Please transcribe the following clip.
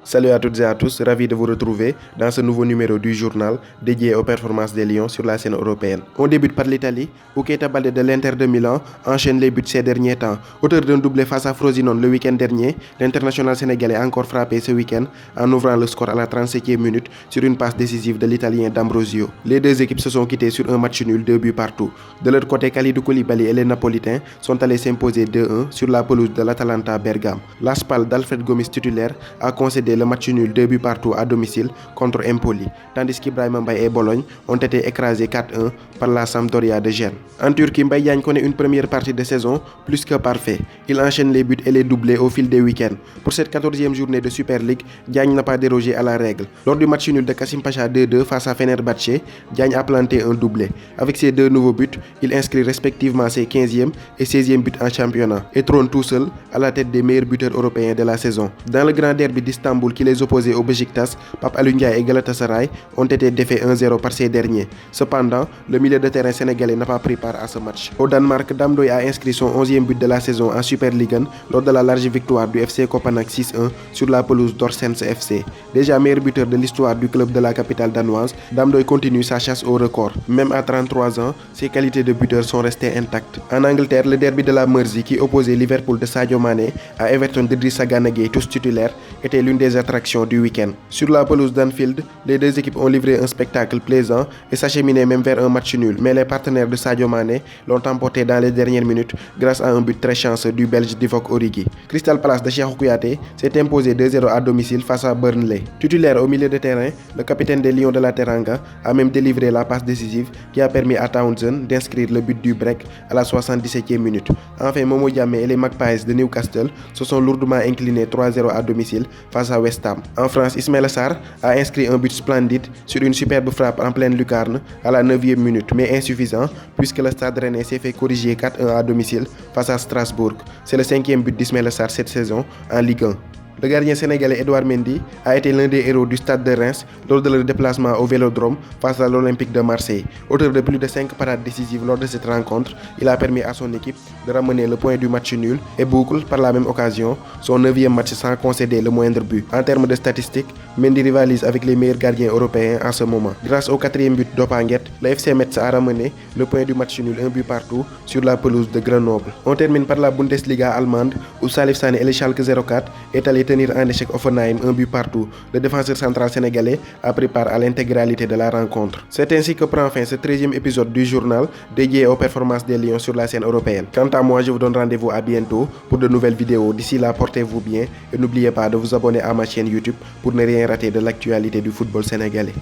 Salut à toutes et à tous, ravi de vous retrouver dans ce nouveau numéro du journal dédié aux performances des Lions sur la scène européenne. On débute par l'Italie, où Keita Baldé de l'Inter de Milan enchaîne les buts ces derniers temps. Auteur d'un doublé face à Frosinone le week-end dernier, l'international sénégalais a encore frappé ce week-end en ouvrant le score à la 37e minute sur une passe décisive de l'Italien D'Ambrosio. Les deux équipes se sont quittées sur un match nul, 2 buts partout. De leur côté, Kalidou Koulibaly et les Napolitains sont allés s'imposer 2-1 sur la pelouse de l'Atalanta Bergame. La Spal d'Alfred Gomis titulaire a concédé le match nul 2 buts partout à domicile contre Empoli, tandis qu'Ibrahima Mbaye et Bologne ont été écrasés 4-1 par la Sampdoria de Gênes. En Turquie, Mbaye Diagne connaît une première partie de saison plus que parfait. Il enchaîne les buts et les doublés au fil des week-ends. Pour cette 14e journée de Super League, Diagne n'a pas dérogé à la règle. Lors du match nul de Kassim Pacha 2-2 face à Fenerbahçe, Diagne a planté un doublé. Avec ses deux nouveaux buts, il inscrit respectivement ses 15e et 16e buts en championnat et trône tout seul à la tête des meilleurs buteurs européens de la saison. Dans le grand derby d'Istanbul qui les opposés au Beşiktaş, Pape Alioune Ndiaye et Galatasaray ont été défaits 1-0 par ces derniers. Cependant, le milieu de terrain sénégalais n'a pas pris part à ce match. Au Danemark, Dame Doy a inscrit son 11e but de la saison en Super Ligue 1 lors de la large victoire du FC Copenhague 6-1 sur la pelouse d'Horsens FC. Déjà meilleur buteur de l'histoire du club de la capitale danoise, Dame Doy continue sa chasse au record. Même à 33 ans, ses qualités de buteur sont restées intactes. En Angleterre, le derby de la Mersey qui opposait Liverpool de Sadio Mané à Everton d'Idrissa Gana Gueye, tous titulaires, était l'une des attractions du week-end. Sur la pelouse d'Anfield, les deux équipes ont livré un spectacle plaisant et s'acheminaient même vers un match nul, mais les partenaires de Sadio Mané l'ont emporté dans les dernières minutes grâce à un but très chanceux du Belge Divock Origi. Crystal Palace de Cheikhou Kouyaté s'est imposé 2-0 à domicile face à Burnley. Titulaire au milieu de terrain, le capitaine des Lions de la Teranga a même délivré la passe décisive qui a permis à Townsend d'inscrire le but du break à la 77e minute. Enfin, Momo Diamé et les Magpies de Newcastle se sont lourdement inclinés 3-0 à domicile face à West Ham. En France, Ismaïla Sarr a inscrit un but splendide sur une superbe frappe en pleine lucarne à la 9e minute, mais insuffisant puisque le Stade Rennais s'est fait corriger 4-1 à domicile face à Strasbourg. C'est le 5e but d'Ismaïla Sarr cette saison en Ligue 1. Le gardien sénégalais Edouard Mendy a été l'un des héros du Stade de Reims lors de leur déplacement au Vélodrome face à l'Olympique de Marseille. Auteur de plus de 5 parades décisives lors de cette rencontre, il a permis à son équipe de ramener le point du match nul et boucle par la même occasion son 9e match sans concéder le moindre but. En termes de statistiques, Mendy rivalise avec les meilleurs gardiens européens en ce moment. Grâce au 4e but d'Opanguet, le FC Metz a ramené le point du match nul, un but partout sur la pelouse de Grenoble. On termine par la Bundesliga allemande où Salif Sané et le Schalke 04 est allé tenir en échec Offenheim un but partout. Le défenseur central sénégalais a pris part à l'intégralité de la rencontre. C'est ainsi que prend fin ce 13e épisode du journal dédié aux performances des Lions sur la scène européenne. Quant à moi, je vous donne rendez-vous à bientôt pour de nouvelles vidéos. D'ici là, portez-vous bien et n'oubliez pas de vous abonner à ma chaîne YouTube pour ne rien rater de l'actualité du football sénégalais.